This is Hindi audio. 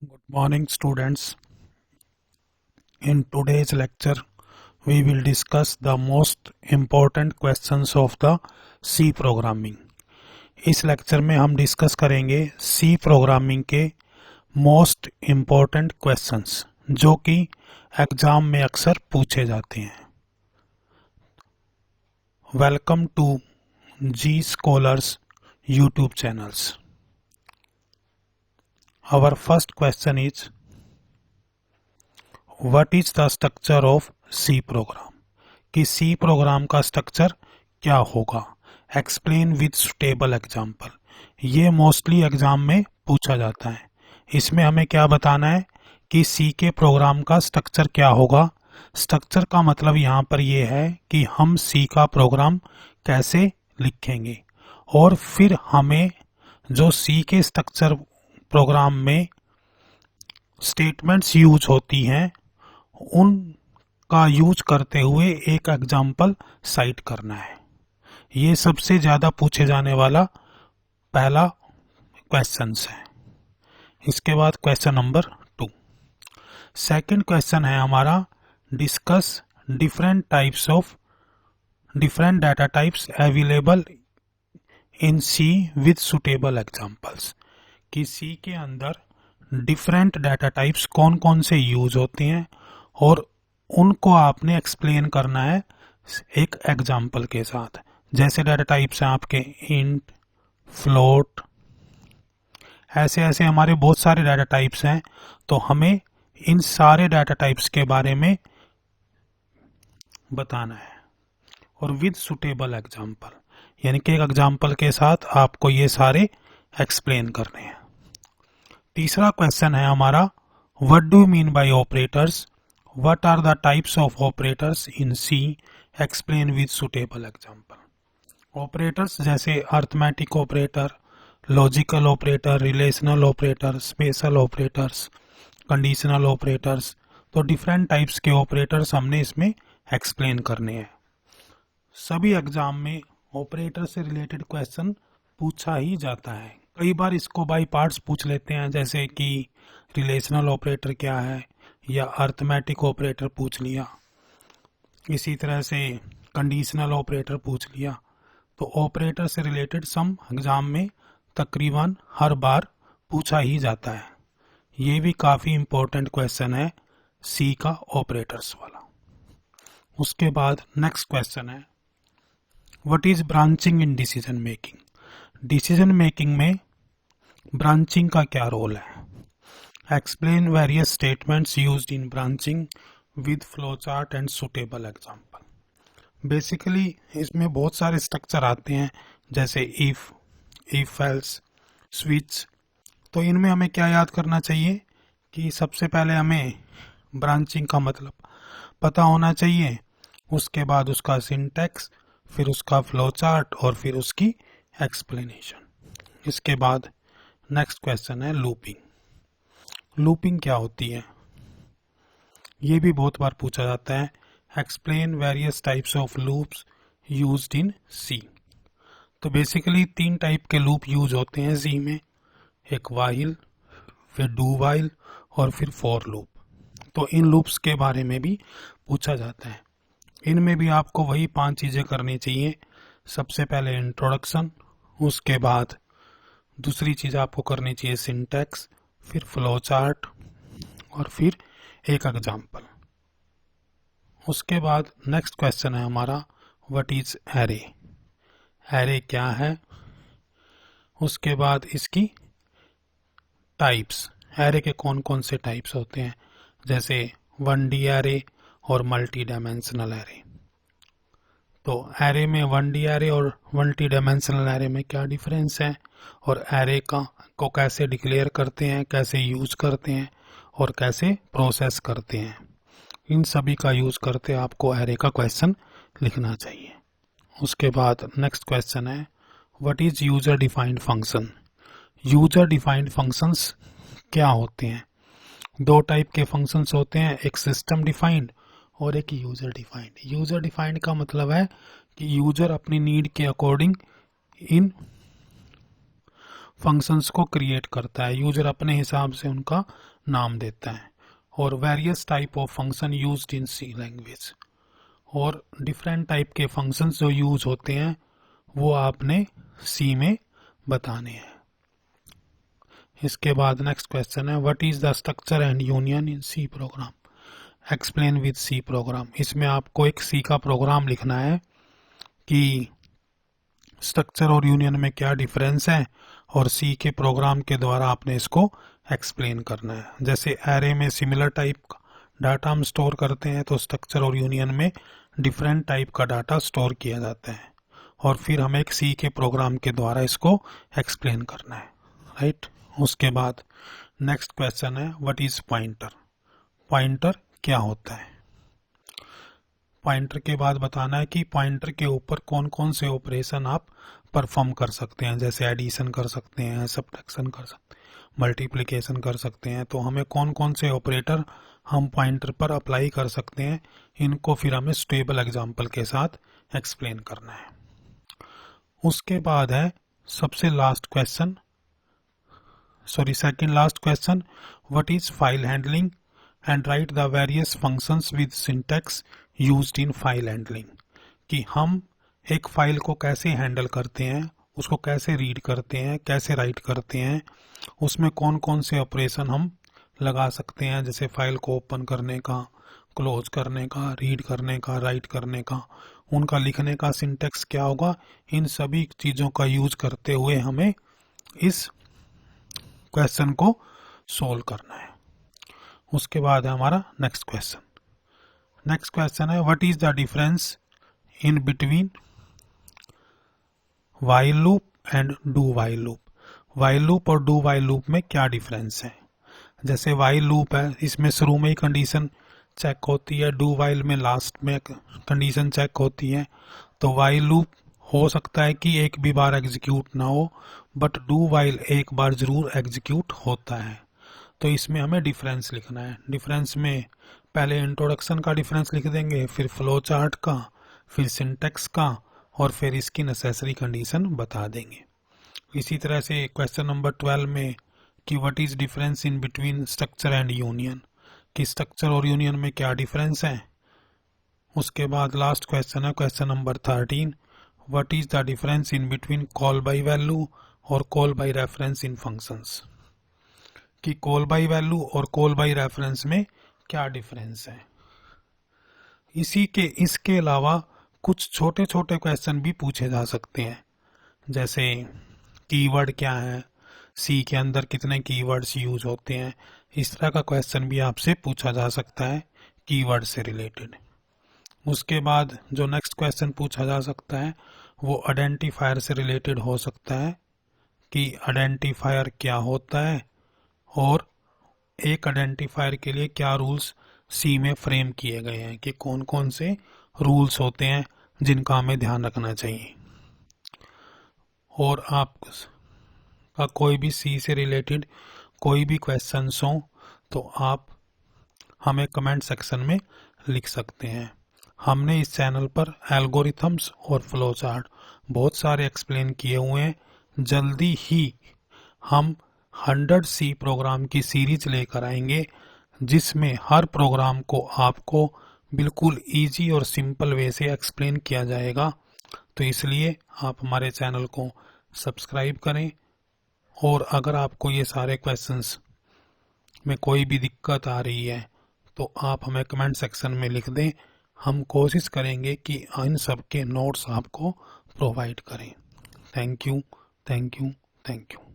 Good morning, students. In today's lecture, we will discuss the most important questions of the C programming. इस लेक्चर में हम डिस्कस करेंगे C प्रोग्रामिंग के मोस्ट इम्पोर्टेंट क्वेश्चंस जो कि एग्जाम में अक्सर पूछे जाते हैं. Welcome to G scholars YouTube channels. Our first question is, what is the structure of C program? कि C प्रोग्राम का स्ट्रक्चर क्या होगा? Explain with suitable example. ये मोस्टली एग्जाम में पूछा जाता है. इसमें हमें क्या बताना है कि C के प्रोग्राम का स्ट्रक्चर क्या होगा. स्ट्रक्चर का मतलब यहाँ पर ये है कि हम C का प्रोग्राम कैसे लिखेंगे और फिर हमें जो C के स्ट्रक्चर प्रोग्राम में स्टेटमेंट्स यूज होती हैं उनका यूज करते हुए एक एग्जाम्पल साइट करना है. ये सबसे ज्यादा पूछे जाने वाला पहला क्वेश्चन है. इसके बाद क्वेश्चन नंबर 2. सेकंड क्वेश्चन है हमारा, discuss different data types available in C with suitable examples. कि सी के अंदर डिफरेंट डाटा टाइप्स कौन कौन से यूज होते हैं और उनको आपने एक्सप्लेन करना है एक एग्जाम्पल के साथ. जैसे डाटा टाइप्स हैं आपके इंट, फ्लोट, ऐसे ऐसे हमारे बहुत सारे डाटा टाइप्स हैं. तो हमें इन सारे डाटा टाइप्स के बारे में बताना है और विद सुटेबल एग्जाम्पल, यानी कि एक एग्जाम्पल के साथ आपको ये सारे एक्सप्लेन करने हैं. तीसरा क्वेश्चन है हमारा, what do you mean by operators, what are the types of operators in C, explain with suitable example. Operators जैसे arithmetic operator, logical operator, relational operator, special operators, conditional operators. तो डिफरेंट टाइप्स के ऑपरेटर्स हमने इसमें एक्सप्लेन करने हैं. सभी एग्जाम में ऑपरेटर से रिलेटेड क्वेश्चन पूछा ही जाता है. कई बार इसको बाय पार्ट्स पूछ लेते हैं, जैसे कि रिलेशनल ऑपरेटर क्या है या अर्थमेटिक ऑपरेटर पूछ लिया, इसी तरह से कंडीशनल ऑपरेटर पूछ लिया. तो ऑपरेटर से रिलेटेड सम एग्जाम में तकरीबन हर बार पूछा ही जाता है. ये भी काफी इंपॉर्टेंट क्वेश्चन है सी का ऑपरेटर्स वाला. उसके बाद नेक्स्ट क्वेश्चन है, what is branching in decision making. Decision making में ब्रांचिंग का क्या रोल है. Explain various statements used in branching with flow chart and suitable example. Basically इसमें बहुत सारे स्ट्रक्चर आते हैं, जैसे इफ एल्स, स्विच. तो इनमें हमें क्या याद करना चाहिए कि सबसे पहले हमें ब्रांचिंग का मतलब पता होना चाहिए, उसके बाद उसका सिंटैक्स, फिर उसका फ्लो चार्ट और फिर उसकी एक्सप्लेनेशन. इसके बाद नेक्स्ट क्वेश्चन है लूपिंग. लूपिंग क्या होती है, ये भी बहुत बार पूछा जाता है. Explain various types of loops used in C. तो बेसिकली 3 टाइप के लूप यूज होते हैं सी में, एक वाइल, फिर डू वाइल और फिर फॉर लूप. तो इन लूप्स के बारे में भी पूछा जाता है. इनमें भी आपको वही 5 चीजें करनी चाहिए. सबसे पहले इंट्रोडक्शन, उसके बाद दूसरी चीज आपको करनी चाहिए सिंटैक्स, फिर फ्लो चार्ट और फिर एक एग्जाम्पल. उसके बाद नेक्स्ट क्वेश्चन है हमारा, व्हाट इज एरे. एरे क्या है, उसके बाद इसकी टाइप्स, एरे के कौन कौन से टाइप्स होते हैं, जैसे 1D एरे और मल्टी डायमेंशनल एरे. तो एरे में 1D एरे और मल्टी डायमेंशनल एरे में क्या डिफरेंस है और एरे को कैसे डिक्लेयर करते हैं, कैसे यूज करते हैं और कैसे प्रोसेस करते हैं, इन सभी का यूज करते आपको एरे का क्वेश्चन लिखना चाहिए. उसके बाद नेक्स्ट क्वेश्चन है, what is user defined function. User defined functions क्या होते हैं. 2 टाइप के फंक्शंस होते हैं, एक सिस्टम डिफाइंड और एक यूजर डिफाइंड. यूजर डिफाइंड का मतलब है कि यूजर अपनी नीड के अकॉर्डिंग इन फंक्शंस को क्रिएट करता है, यूजर अपने हिसाब से उनका नाम देता है। और various type of function used in C language, और डिफरेंट टाइप के फंक्शंस जो यूज होते हैं वो आपने सी में बताने हैं। इसके बाद नेक्स्ट क्वेश्चन है, what is the structure and union in C program, explain with C program. इसमें आपको एक सी का प्रोग्राम लिखना है कि स्ट्रक्चर और यूनियन में क्या डिफरेंस है, और सी के प्रोग्राम के द्वारा आपने इसको एक्सप्लेन करना है। जैसे एरे में सिमिलर टाइप का डाटा हम स्टोर करते हैं, तो स्ट्रक्चर और यूनियन में डिफरेंट टाइप का डाटा स्टोर किया जाता है, और फिर हमें एक सी के प्रोग्राम के द्वारा इसको एक्सप्लेन करना है, राइट। उसके बाद नेक्स्ट क्वेश्चन है, व्हाट इज पॉइंटर, पॉइंटर क्या होता है। पॉइंटर के बाद बताना है कि पॉइंटर के ऊपर कौन कौन से ऑपरेशन आप परफॉर्म कर सकते हैं, जैसे एडिशन कर सकते हैं, सब्ट्रैक्शन कर सकते हैं, मल्टीप्लिकेशन कर सकते हैं। तो हमें कौन कौन से ऑपरेटर हम पॉइंटर पर अप्लाई कर सकते हैं, इनको फिर हमें सुटेबल एग्जाम्पल के साथ एक्सप्लेन करना है। उसके बाद है सबसे last question, second last question, what is file handling and right the various functions with syntax used in file handling. कि हम एक फाइल को कैसे हैंडल करते हैं, उसको कैसे रीड करते हैं, कैसे राइट करते हैं, उसमें कौन कौन से ऑपरेशन हम लगा सकते हैं, जैसे फाइल को ओपन करने का, क्लोज करने का, रीड करने का, राइट करने का, उनका लिखने का सिंटैक्स क्या होगा, इन सभी चीज़ों का यूज करते हुए हमें इस क्वेश्चन को सोल्व करना है। उसके बाद है हमारा नेक्स्ट क्वेश्चन। नेक्स्ट क्वेश्चन है, what is the difference in between while loop and do while loop. While loop और डू व्हाइल लूप में क्या डिफरेंस है। जैसे व्हाइल लूप है, इसमें शुरू में ही कंडीशन चेक होती है, डू व्हाइल में लास्ट में कंडीशन चेक होती है। तो व्हाइल लूप हो सकता है कि एक भी बार एग्जीक्यूट ना हो, बट डू व्हाइल एक बार जरूर एग्जीक्यूट होता है। तो इसमें हमें डिफरेंस लिखना है। डिफरेंस में पहले इंट्रोडक्शन का डिफरेंस लिख देंगे, फिर फ्लो चार्ट का, फिर सिंटैक्स का, और फिर इसकी नेसेसरी कंडीशन बता देंगे। इसी तरह से क्वेश्चन नंबर 12 में कि what is difference in between structure and union, कि स्ट्रक्चर और यूनियन में क्या डिफरेंस है। उसके बाद लास्ट क्वेश्चन है question number 13, what is the difference in between call by value और call by reference in functions, कि कॉल बाय वैल्यू और कॉल बाय रेफरेंस में क्या डिफरेंस है। इसके अलावा कुछ छोटे छोटे क्वेश्चन भी पूछे जा सकते हैं, जैसे कीवर्ड क्या है, सी के अंदर कितने कीवर्ड्स यूज होते हैं, इस तरह का क्वेश्चन भी आपसे पूछा जा सकता है कीवर्ड से रिलेटेड। उसके बाद जो नेक्स्ट क्वेश्चन पूछा जा सकता है वो आइडेंटिफायर से रिलेटेड हो सकता है, कि आइडेंटिफायर क्या होता है और एक आइडेंटिफायर के लिए क्या रूल्स सी में फ्रेम किए गए हैं, कि कौन कौन से रूल्स होते हैं जिनका हमें ध्यान रखना चाहिए। और आप का कोई भी सी से रिलेटेड कोई भी क्वेश्चंस हो तो आप हमें कमेंट सेक्शन में लिख सकते हैं। हमने इस चैनल पर एल्गोरिथम्स और फ्लो चार्ट बहुत सारे एक्सप्लेन किए हुए हैं। जल्दी ही हम 100 सी प्रोग्राम की सीरीज लेकर आएंगे, जिसमें हर प्रोग्राम को आपको बिल्कुल इजी और सिंपल वे से एक्सप्लेन किया जाएगा। तो इसलिए आप हमारे चैनल को सब्सक्राइब करें, और अगर आपको ये सारे क्वेश्चंस में कोई भी दिक्कत आ रही है तो आप हमें कमेंट सेक्शन में लिख दें। हम कोशिश करेंगे कि इन सब के नोट्स आपको प्रोवाइड करें। Thank you, thank you, thank you.